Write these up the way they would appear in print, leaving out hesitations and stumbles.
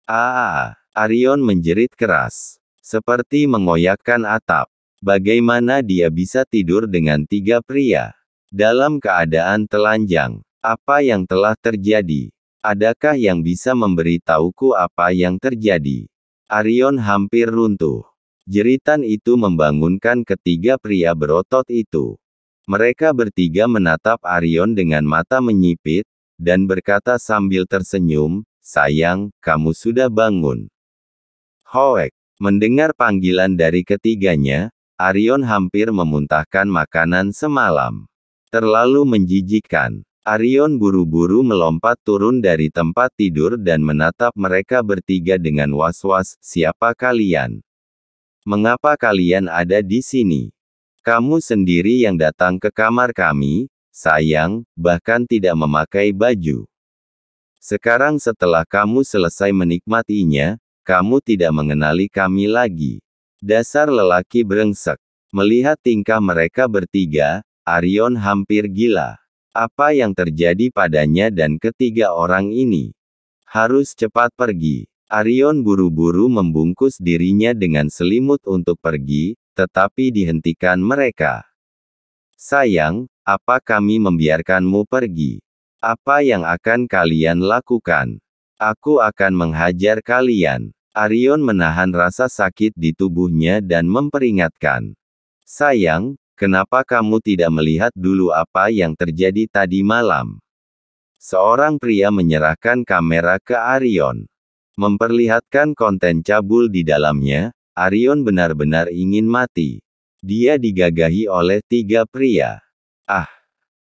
Arion menjerit keras. Seperti mengoyakkan atap. Bagaimana dia bisa tidur dengan 3 pria? Dalam keadaan telanjang. Apa yang telah terjadi? Adakah yang bisa memberitahuku apa yang terjadi? Arion hampir runtuh. Jeritan itu membangunkan ketiga pria berotot itu. Mereka bertiga menatap Arion dengan mata menyipit, dan berkata sambil tersenyum, "Sayang, kamu sudah bangun." Hoek. Mendengar panggilan dari ketiganya, Arion hampir memuntahkan makanan semalam. Terlalu menjijikkan. Arion buru-buru melompat turun dari tempat tidur dan menatap mereka bertiga dengan was-was. "Siapa kalian? Mengapa kalian ada di sini? Kamu sendiri yang datang ke kamar kami, sayang, bahkan tidak memakai baju. Sekarang setelah kamu selesai menikmatinya, kamu tidak mengenali kami lagi. Dasar lelaki brengsek." Melihat tingkah mereka bertiga, Arion hampir gila. Apa yang terjadi padanya dan ketiga orang ini? Harus cepat pergi. Arion buru-buru membungkus dirinya dengan selimut untuk pergi, tetapi dihentikan mereka. "Sayang, apa kami membiarkanmu pergi? Apa yang akan kalian lakukan? Aku akan menghajar kalian." Arion menahan rasa sakit di tubuhnya dan memperingatkan. "Sayang, kenapa kamu tidak melihat dulu apa yang terjadi tadi malam?" Seorang pria menyerahkan kamera ke Arion. Memperlihatkan konten cabul di dalamnya, Arion benar-benar ingin mati. Dia digagahi oleh 3 pria.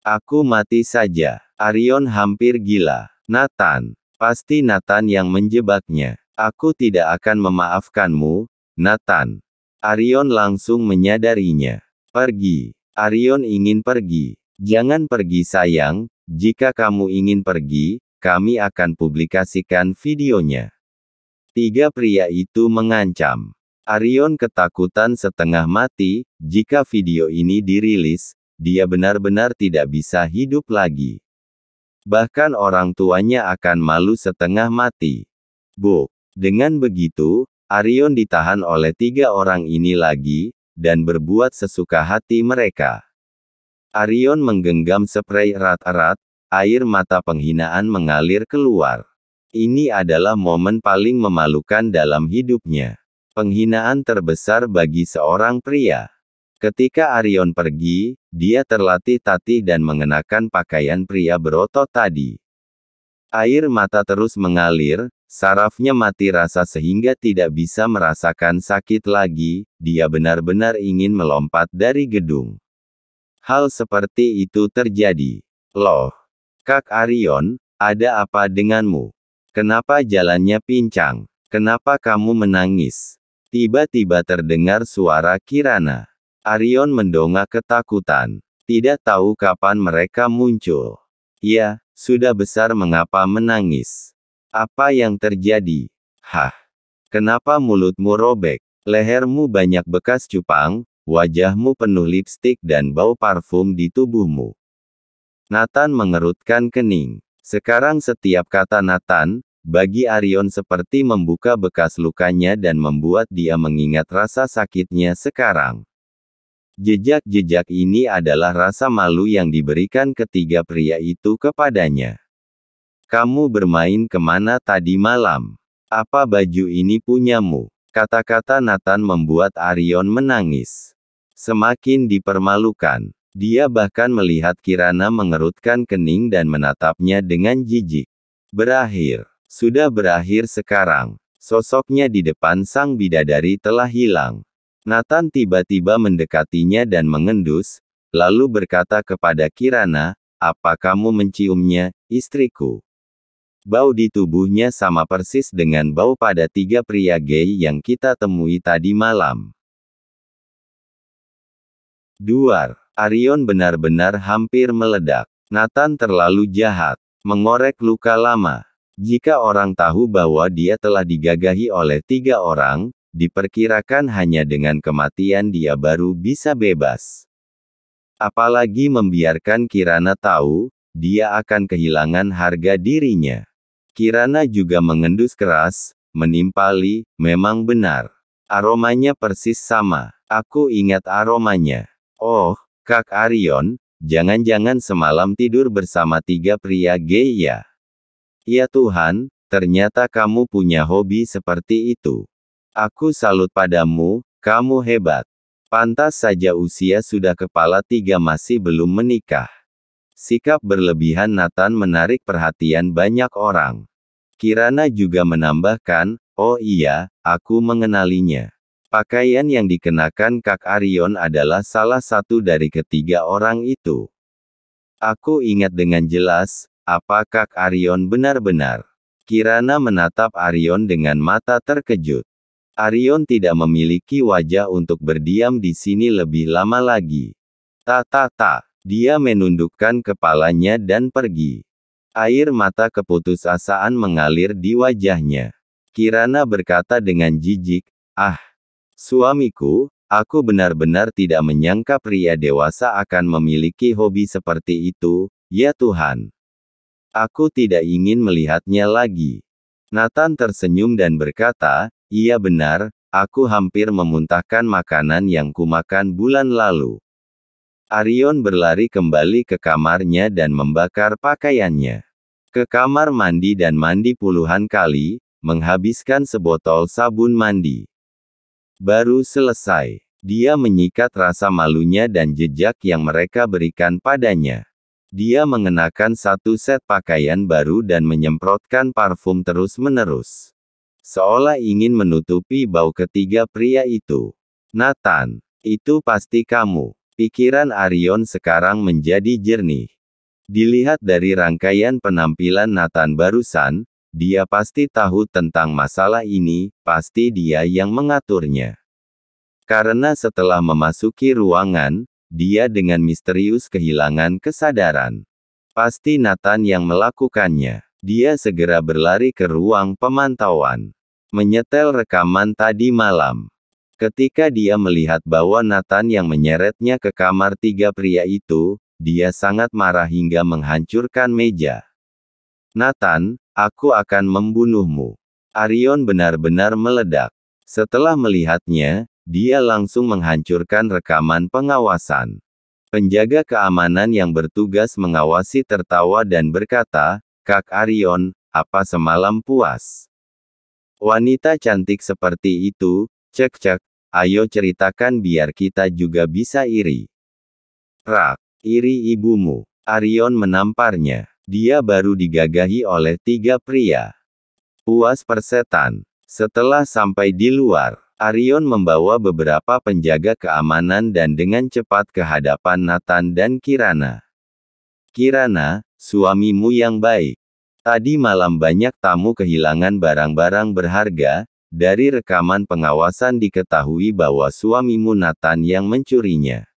Aku mati saja. Arion hampir gila. Nathan. Pasti Nathan yang menjebaknya. "Aku tidak akan memaafkanmu, Nathan." Arion langsung menyadarinya. "Pergi." Arion ingin pergi. "Jangan pergi sayang, jika kamu ingin pergi, kami akan publikasikan videonya." 3 pria itu mengancam. Arion ketakutan setengah mati. Jika video ini dirilis, dia benar-benar tidak bisa hidup lagi. Bahkan orang tuanya akan malu setengah mati. Dengan begitu, Arion ditahan oleh 3 orang ini lagi, dan berbuat sesuka hati mereka. Arion menggenggam sprei erat-erat, air mata penghinaan mengalir keluar. Ini adalah momen paling memalukan dalam hidupnya. Penghinaan terbesar bagi seorang pria. Ketika Arion pergi, dia terlatih-tatih dan mengenakan pakaian pria berotot tadi. Air mata terus mengalir, sarafnya mati rasa sehingga tidak bisa merasakan sakit lagi. Dia benar-benar ingin melompat dari gedung. Hal seperti itu terjadi. "Loh, Kak Arion, ada apa denganmu? Kenapa jalannya pincang? Kenapa kamu menangis?" Tiba-tiba terdengar suara Kirana. Arion mendongak ketakutan. Tidak tahu kapan mereka muncul. "Ya, sudah besar mengapa menangis? Apa yang terjadi? Kenapa mulutmu robek? Lehermu banyak bekas cupang, wajahmu penuh lipstik dan bau parfum di tubuhmu." Nathan mengerutkan kening. Sekarang setiap kata Nathan, bagi Arion seperti membuka bekas lukanya dan membuat dia mengingat rasa sakitnya sekarang. Jejak-jejak ini adalah rasa malu yang diberikan ketiga pria itu kepadanya. "Kamu bermain kemana tadi malam? Apa baju ini punyamu?" Kata-kata Nathan membuat Arion menangis. Semakin dipermalukan. Dia bahkan melihat Kirana mengerutkan kening dan menatapnya dengan jijik. Berakhir. Sudah berakhir sekarang. Sosoknya di depan sang bidadari telah hilang. Nathan tiba-tiba mendekatinya dan mengendus, lalu berkata kepada Kirana, "Apa kamu menciumnya, istriku?" Bau di tubuhnya sama persis dengan bau pada 3 pria gay yang kita temui tadi malam. Duar. Arion benar-benar hampir meledak. Nathan terlalu jahat. Mengorek luka lama. Jika orang tahu bahwa dia telah digagahi oleh 3 orang, diperkirakan hanya dengan kematian dia baru bisa bebas. Apalagi membiarkan Kirana tahu, dia akan kehilangan harga dirinya. Kirana juga mengendus keras, menimpali, memang benar. Aromanya persis sama. Aku ingat aromanya. Oh, Kak Arion, jangan-jangan semalam tidur bersama 3 pria gay ya? Ya Tuhan, ternyata kamu punya hobi seperti itu. Aku salut padamu, kamu hebat. Pantas saja usia sudah kepala 3 masih belum menikah. Sikap berlebihan Nathan menarik perhatian banyak orang. Kirana juga menambahkan, oh iya, aku mengenalinya. Pakaian yang dikenakan Kak Arion adalah salah satu dari ketiga orang itu. Aku ingat dengan jelas, apa Kak Arion benar-benar. Kirana menatap Arion dengan mata terkejut. Arion tidak memiliki wajah untuk berdiam di sini lebih lama lagi. Tak. Dia menundukkan kepalanya dan pergi. Air mata keputusasaan mengalir di wajahnya. Kirana berkata dengan jijik, suamiku, aku benar-benar tidak menyangka pria dewasa akan memiliki hobi seperti itu, ya Tuhan. Aku tidak ingin melihatnya lagi. Nathan tersenyum dan berkata, iya benar, aku hampir memuntahkan makanan yang kumakan bulan lalu. Arion berlari kembali ke kamarnya dan membakar pakaiannya. Ke kamar mandi dan mandi puluhan kali, menghabiskan sebotol sabun mandi. Baru selesai, dia menyikat rasa malunya dan jejak yang mereka berikan padanya. Dia mengenakan 1 set pakaian baru dan menyemprotkan parfum terus-menerus. Seolah ingin menutupi bau ketiga pria itu. Nathan, itu pasti kamu. Pikiran Arion sekarang menjadi jernih. Dilihat dari rangkaian penampilan Nathan barusan, dia pasti tahu tentang masalah ini, pasti dia yang mengaturnya. Karena setelah memasuki ruangan, dia dengan misterius kehilangan kesadaran. Pasti Nathan yang melakukannya. Dia segera berlari ke ruang pemantauan. Menyetel rekaman tadi malam. Ketika dia melihat bahwa Nathan yang menyeretnya ke kamar 3 pria itu, dia sangat marah hingga menghancurkan meja. Nathan, aku akan membunuhmu. Arion benar-benar meledak. Setelah melihatnya, dia langsung menghancurkan rekaman pengawasan. Penjaga keamanan yang bertugas mengawasi tertawa dan berkata, Kak Arion, apa semalam puas? Wanita cantik seperti itu, cek, ayo ceritakan biar kita juga bisa iri. Rak, iri ibumu. Arion menamparnya. Dia baru digagahi oleh 3 pria. Puas persetan. Setelah sampai di luar, Arion membawa beberapa penjaga keamanan dan dengan cepat ke hadapan Nathan dan Kirana. Kirana, suamimu yang baik. Tadi malam banyak tamu kehilangan barang-barang berharga. Dari rekaman pengawasan diketahui bahwa suamimu Nathan yang mencurinya.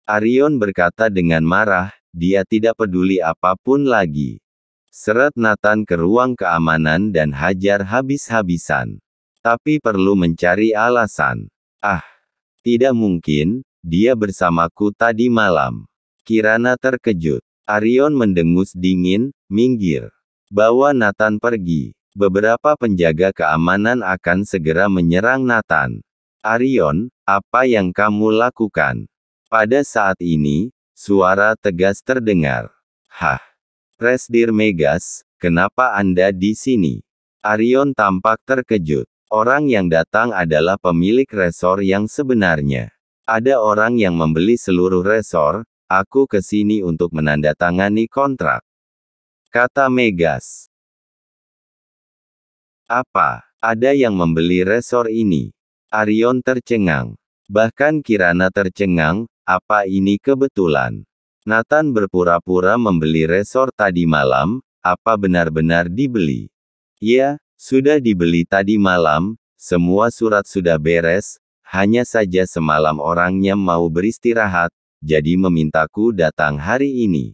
Arion berkata dengan marah, dia tidak peduli apapun lagi. Seret Nathan ke ruang keamanan dan hajar habis-habisan. Tapi perlu mencari alasan. Tidak mungkin, dia bersamaku tadi malam. Kirana terkejut. Arion mendengus dingin, minggir. Bawa Nathan pergi. Beberapa penjaga keamanan akan segera menyerang Nathan. Arion, apa yang kamu lakukan? Pada saat ini, suara tegas terdengar. Presdir Megas, kenapa Anda di sini? Arion tampak terkejut. Orang yang datang adalah pemilik resor yang sebenarnya. Ada orang yang membeli seluruh resor, aku ke sini untuk menandatangani kontrak. Kata Megas. Apa? Ada yang membeli resor ini? Arion tercengang. Bahkan Kirana tercengang, apa ini kebetulan? Nathan berpura-pura membeli resor tadi malam, apa benar-benar dibeli? Ya, sudah dibeli tadi malam, semua surat sudah beres, hanya saja semalam orangnya mau beristirahat, jadi memintaku datang hari ini.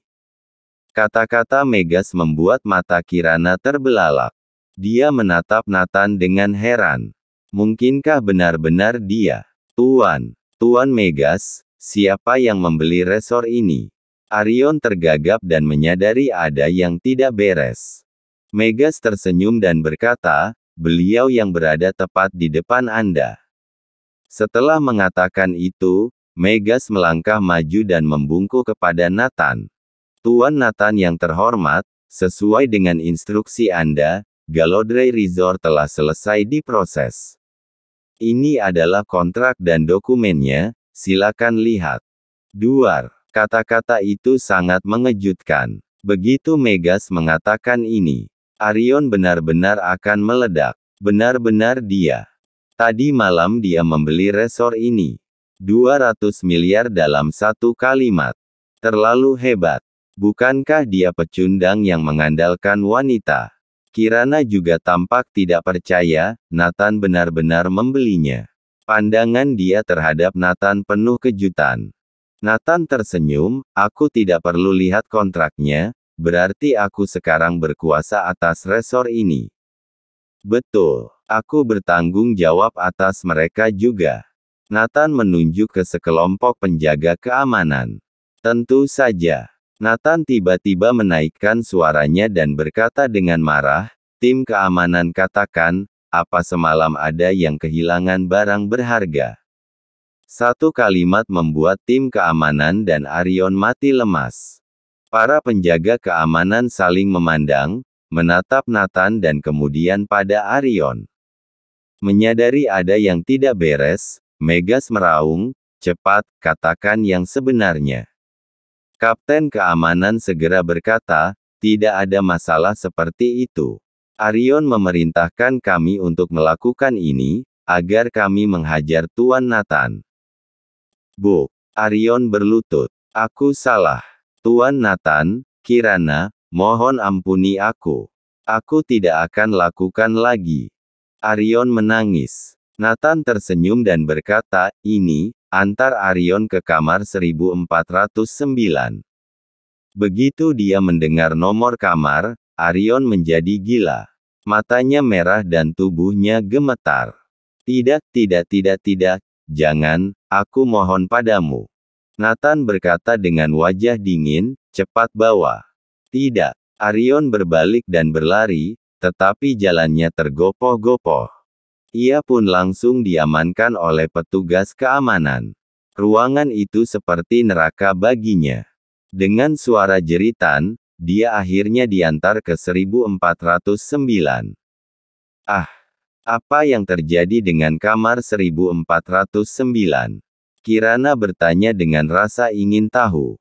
Kata-kata Megas membuat mata Kirana terbelalak. Dia menatap Nathan dengan heran. Mungkinkah benar-benar dia? Tuan Megas, siapa yang membeli resor ini? Arion tergagap dan menyadari ada yang tidak beres. Megas tersenyum dan berkata, beliau yang berada tepat di depan Anda. Setelah mengatakan itu, Megas melangkah maju dan membungkuk kepada Nathan. Tuan Nathan yang terhormat, sesuai dengan instruksi Anda, Gallowdray Resort telah selesai diproses. Ini adalah kontrak dan dokumennya, silakan lihat. Duar, kata-kata itu sangat mengejutkan. Begitu Megas mengatakan ini, Arion benar-benar akan meledak. Benar-benar dia. Tadi malam dia membeli resor ini. 200 miliar dalam satu kalimat. Terlalu hebat. Bukankah dia pecundang yang mengandalkan wanita? Kirana juga tampak tidak percaya, Nathan benar-benar membelinya. Pandangan dia terhadap Nathan penuh kejutan. Nathan tersenyum, aku tidak perlu lihat kontraknya, berarti aku sekarang berkuasa atas resor ini. Betul, aku bertanggung jawab atas mereka juga. Nathan menunjuk ke sekelompok penjaga keamanan. Tentu saja. Nathan tiba-tiba menaikkan suaranya dan berkata dengan marah, tim keamanan katakan, apa semalam ada yang kehilangan barang berharga? Satu kalimat membuat tim keamanan dan Arion mati lemas. Para penjaga keamanan saling memandang, menatap Nathan dan kemudian pada Arion. Menyadari ada yang tidak beres, Megas meraung, cepat, katakan yang sebenarnya. Kapten keamanan segera berkata, tidak ada masalah seperti itu. Arion memerintahkan kami untuk melakukan ini, agar kami menghajar Tuan Nathan. Bu, Arion berlutut. Aku salah. Tuan Nathan, Kirana, mohon ampuni aku. Aku tidak akan lakukan lagi. Arion menangis. Nathan tersenyum dan berkata, ini, antar Arion ke kamar 1409. Begitu dia mendengar nomor kamar, Arion menjadi gila. Matanya merah dan tubuhnya gemetar. Tidak, jangan, aku mohon padamu. Nathan berkata dengan wajah dingin, cepat bawa. Tidak, Arion berbalik dan berlari, tetapi jalannya tergopoh-gopoh. Ia pun langsung diamankan oleh petugas keamanan. Ruangan itu seperti neraka baginya. Dengan suara jeritan, dia akhirnya diantar ke 1409. Ah, apa yang terjadi dengan kamar 1409? Kirana bertanya dengan rasa ingin tahu.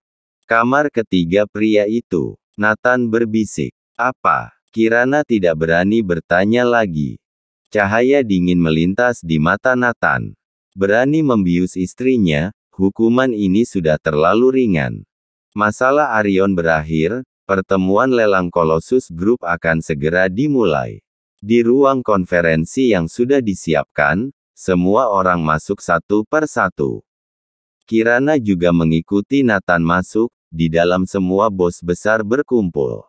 Kamar ketiga pria itu, Nathan berbisik. Apa? Kirana tidak berani bertanya lagi. Cahaya dingin melintas di mata Nathan. Berani membius istrinya, hukuman ini sudah terlalu ringan. Masalah Arion berakhir, pertemuan lelang Colossus Group akan segera dimulai. Di ruang konferensi yang sudah disiapkan, semua orang masuk satu per satu. Kirana juga mengikuti Nathan masuk, di dalam semua bos besar berkumpul.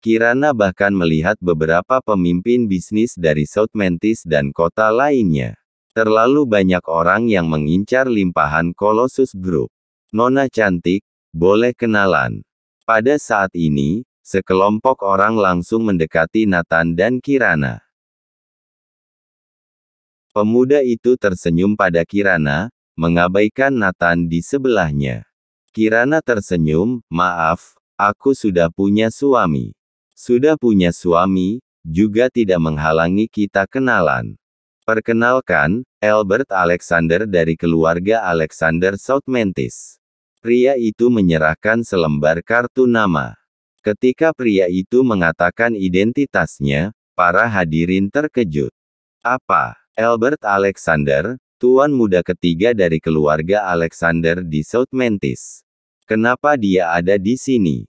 Kirana bahkan melihat beberapa pemimpin bisnis dari South Mantis dan kota lainnya. Terlalu banyak orang yang mengincar limpahan Colossus Group. Nona cantik, boleh kenalan. Pada saat ini, sekelompok orang langsung mendekati Nathan dan Kirana. Pemuda itu tersenyum pada Kirana, mengabaikan Nathan di sebelahnya. Kirana tersenyum, maaf, aku sudah punya suami. Sudah punya suami, juga tidak menghalangi kita kenalan. Perkenalkan, Albert Alexander dari keluarga Alexander South Mantis. Pria itu menyerahkan selembar kartu nama. Ketika pria itu mengatakan identitasnya, para hadirin terkejut. Apa? Albert Alexander, tuan muda ketiga dari keluarga Alexander di South Mantis. Kenapa dia ada di sini?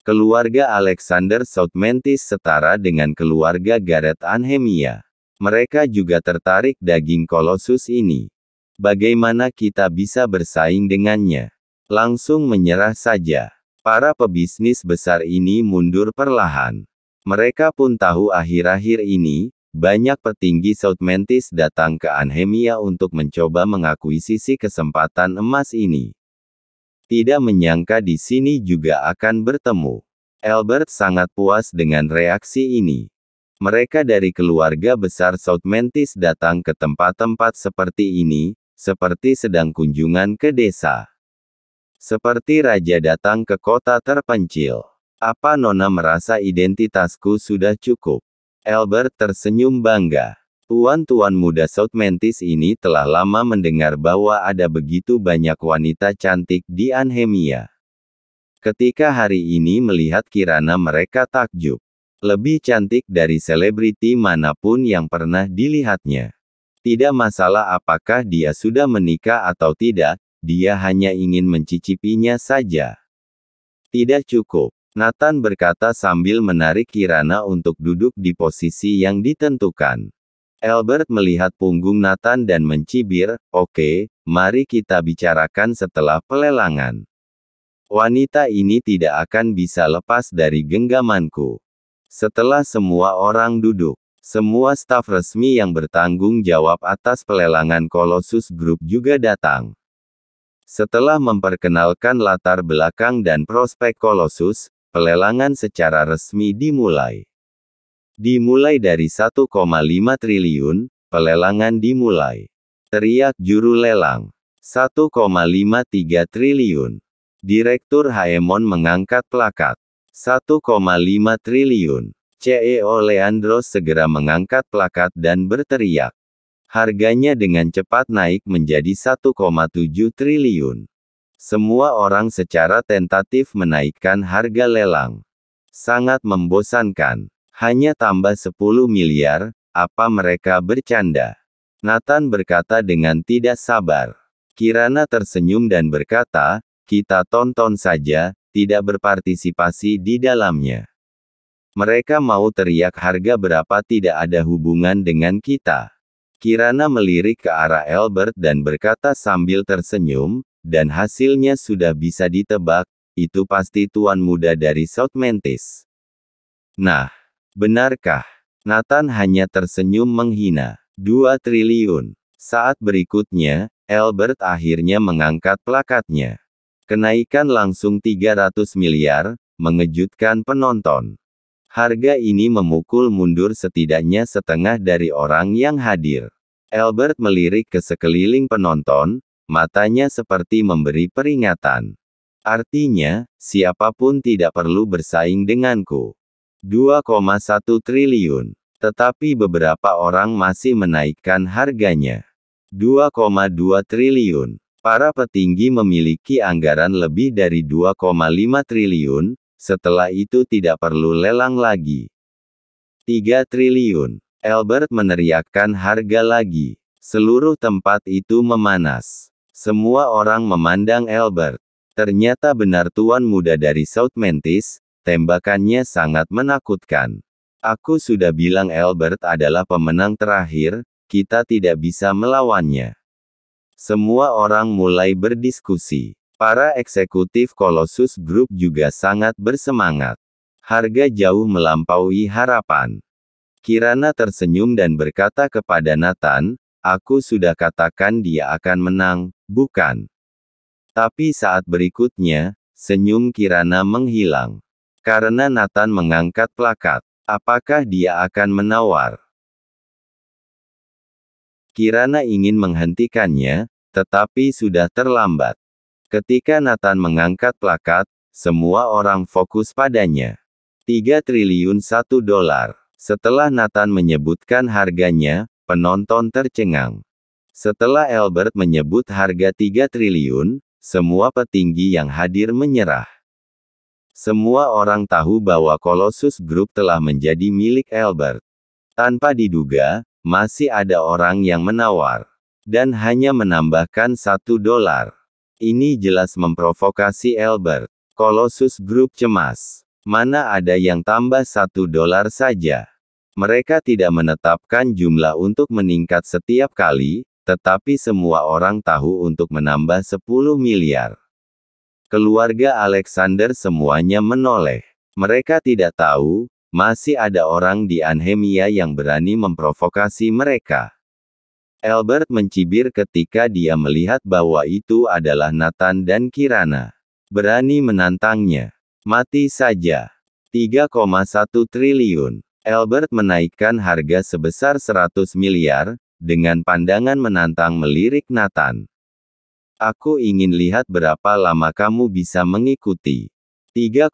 Keluarga Alexander South Mantis setara dengan keluarga Gareth Anhemia. Mereka juga tertarik daging Colossus ini. Bagaimana kita bisa bersaing dengannya? Langsung menyerah saja. Para pebisnis besar ini mundur perlahan. Mereka pun tahu akhir-akhir ini, banyak petinggi South Mantis datang ke Anhemia untuk mencoba mengakuisisi kesempatan emas ini. Tidak menyangka di sini juga akan bertemu. Albert sangat puas dengan reaksi ini. Mereka dari keluarga besar South Mantis datang ke tempat-tempat seperti ini, seperti sedang kunjungan ke desa. Seperti raja datang ke kota terpencil. Apa Nona merasa identitasku sudah cukup? Albert tersenyum bangga. Tuan-tuan muda South Mantis ini telah lama mendengar bahwa ada begitu banyak wanita cantik di Anhemia. Ketika hari ini melihat Kirana mereka takjub. Lebih cantik dari selebriti manapun yang pernah dilihatnya. Tidak masalah apakah dia sudah menikah atau tidak, dia hanya ingin mencicipinya saja. Tidak cukup. Nathan berkata sambil menarik Kirana untuk duduk di posisi yang ditentukan. Albert melihat punggung Nathan dan mencibir, "Oke, mari kita bicarakan setelah pelelangan. Wanita ini tidak akan bisa lepas dari genggamanku." Setelah semua orang duduk, semua staf resmi yang bertanggung jawab atas pelelangan Colossus Group juga datang. Setelah memperkenalkan latar belakang dan prospek Colossus, pelelangan secara resmi dimulai. Dimulai dari 1,5 triliun, pelelangan dimulai. Teriak juru lelang. 1,53 triliun. Direktur Haemon mengangkat plakat. 1,5 triliun. CEO Leandros segera mengangkat plakat dan berteriak. Harganya dengan cepat naik menjadi 1,7 triliun. Semua orang secara tentatif menaikkan harga lelang. Sangat membosankan. Hanya tambah 10 miliar, apa mereka bercanda? Nathan berkata dengan tidak sabar. Kirana tersenyum dan berkata, kita tonton saja, tidak berpartisipasi di dalamnya. Mereka mau teriak harga berapa tidak ada hubungan dengan kita. Kirana melirik ke arah Albert dan berkata sambil tersenyum, dan hasilnya sudah bisa ditebak, itu pasti tuan muda dari South Mantis. Nah, benarkah? Nathan hanya tersenyum menghina. 2 triliun. Saat berikutnya, Albert akhirnya mengangkat plakatnya. Kenaikan langsung 300 miliar, mengejutkan penonton. Harga ini memukul mundur setidaknya setengah dari orang yang hadir. Albert melirik ke sekeliling penonton, matanya seperti memberi peringatan. Artinya, siapapun tidak perlu bersaing denganku. 2,1 triliun. Tetapi beberapa orang masih menaikkan harganya. 2,2 triliun. Para petinggi memiliki anggaran lebih dari 2,5 triliun, setelah itu tidak perlu lelang lagi. 3 triliun. Albert meneriakkan harga lagi. Seluruh tempat itu memanas. Semua orang memandang Albert. Ternyata benar tuan muda dari South Mantis, tembakannya sangat menakutkan. Aku sudah bilang Albert adalah pemenang terakhir, kita tidak bisa melawannya. Semua orang mulai berdiskusi. Para eksekutif Colossus Group juga sangat bersemangat. Harga jauh melampaui harapan. Kirana tersenyum dan berkata kepada Nathan, aku sudah katakan dia akan menang, bukan? Tapi saat berikutnya, senyum Kirana menghilang. Karena Nathan mengangkat plakat. Apakah dia akan menawar? Kirana ingin menghentikannya, tetapi sudah terlambat. Ketika Nathan mengangkat plakat, semua orang fokus padanya. 3 triliun 1 dolar. Setelah Nathan menyebutkan harganya, penonton tercengang. Setelah Albert menyebut harga 3 triliun, semua petinggi yang hadir menyerah. Semua orang tahu bahwa Colossus Group telah menjadi milik Albert. Tanpa diduga, masih ada orang yang menawar. Dan hanya menambahkan 1 dolar. Ini jelas memprovokasi Albert. Colossus Group cemas. Mana ada yang tambah 1 dolar saja. Mereka tidak menetapkan jumlah untuk meningkat setiap kali, tetapi semua orang tahu untuk menambah 10 miliar. Keluarga Alexander semuanya menoleh. Mereka tidak tahu, masih ada orang di Anhemia yang berani memprovokasi mereka. Albert mencibir ketika dia melihat bahwa itu adalah Nathan dan Kirana. Berani menantangnya. Mati saja. 3,1 triliun. Albert menaikkan harga sebesar 100 miliar, dengan pandangan menantang melirik Nathan. Aku ingin lihat berapa lama kamu bisa mengikuti. 3,1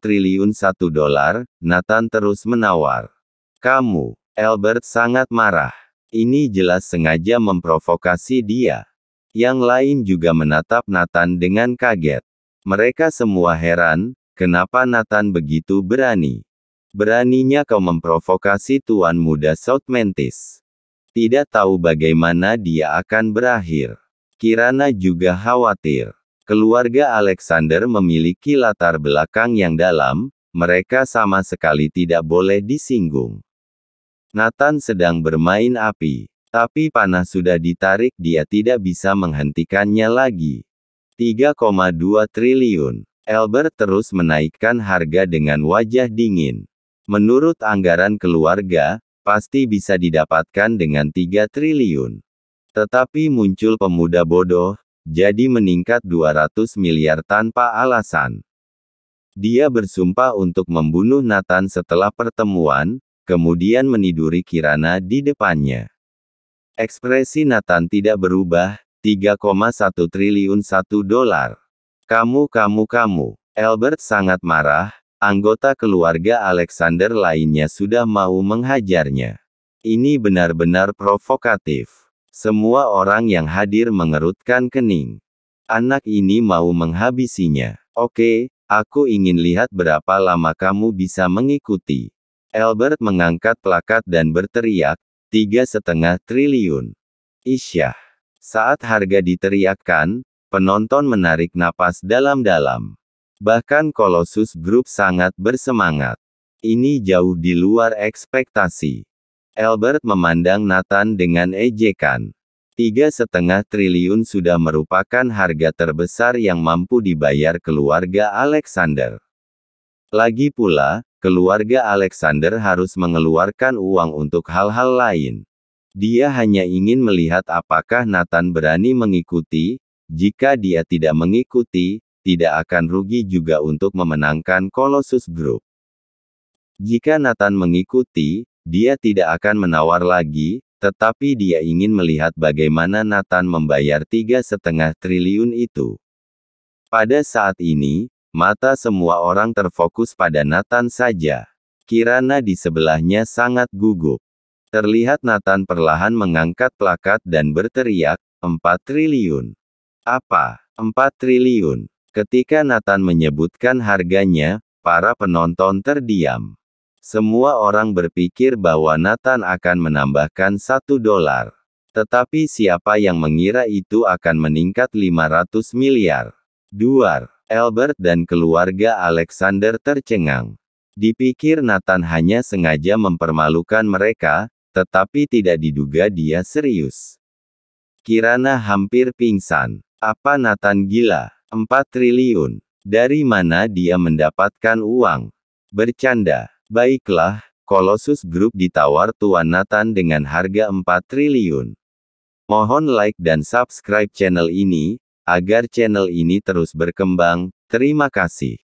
triliun $1, Nathan terus menawar. Kamu, Albert sangat marah. Ini jelas sengaja memprovokasi dia. Yang lain juga menatap Nathan dengan kaget. Mereka semua heran, kenapa Nathan begitu berani. Beraninya kau memprovokasi tuan muda South Mantis. Tidak tahu bagaimana dia akan berakhir. Kirana juga khawatir. Keluarga Alexander memiliki latar belakang yang dalam, mereka sama sekali tidak boleh disinggung. Nathan sedang bermain api, tapi panah sudah ditarik, dia tidak bisa menghentikannya lagi. 3,2 triliun. Albert terus menaikkan harga dengan wajah dingin. Menurut anggaran keluarga, pasti bisa didapatkan dengan 3 triliun. Tetapi muncul pemuda bodoh, jadi meningkat 200 miliar tanpa alasan. Dia bersumpah untuk membunuh Nathan setelah pertemuan, kemudian meniduri Kirana di depannya. Ekspresi Nathan tidak berubah, 3,1 triliun $1. Kamu. Albert sangat marah. Anggota keluarga Alexander lainnya sudah mau menghajarnya. Ini benar-benar provokatif. Semua orang yang hadir mengerutkan kening. Anak ini mau menghabisinya. Oke, aku ingin lihat berapa lama kamu bisa mengikuti. Albert mengangkat plakat dan berteriak, 3,5 triliun. Isyah. Saat harga diteriakkan, penonton menarik napas dalam-dalam. Bahkan Colossus Group sangat bersemangat. Ini jauh di luar ekspektasi. Albert memandang Nathan dengan ejekan. 3,5 triliun sudah merupakan harga terbesar yang mampu dibayar keluarga Alexander. Lagi pula, keluarga Alexander harus mengeluarkan uang untuk hal-hal lain. Dia hanya ingin melihat apakah Nathan berani mengikuti. Jika dia tidak mengikuti, tidak akan rugi juga untuk memenangkan Colossus Group. Jika Nathan mengikuti, dia tidak akan menawar lagi, tetapi dia ingin melihat bagaimana Nathan membayar 3,5 triliun itu. Pada saat ini, mata semua orang terfokus pada Nathan saja. Kirana di sebelahnya sangat gugup. Terlihat Nathan perlahan mengangkat plakat dan berteriak, 4 triliun. Apa? 4 triliun. Ketika Nathan menyebutkan harganya, para penonton terdiam. Semua orang berpikir bahwa Nathan akan menambahkan $1. Tetapi siapa yang mengira itu akan meningkat 500 miliar. Albert dan keluarga Alexander tercengang. Dipikir Nathan hanya sengaja mempermalukan mereka, tetapi tidak diduga dia serius. Kirana hampir pingsan. Apa Nathan gila? 4 triliun. Dari mana dia mendapatkan uang? Bercanda. Baiklah, Colossus Group ditawar Tuan Nathan dengan harga 4 triliun. Mohon like dan subscribe channel ini, agar channel ini terus berkembang. Terima kasih.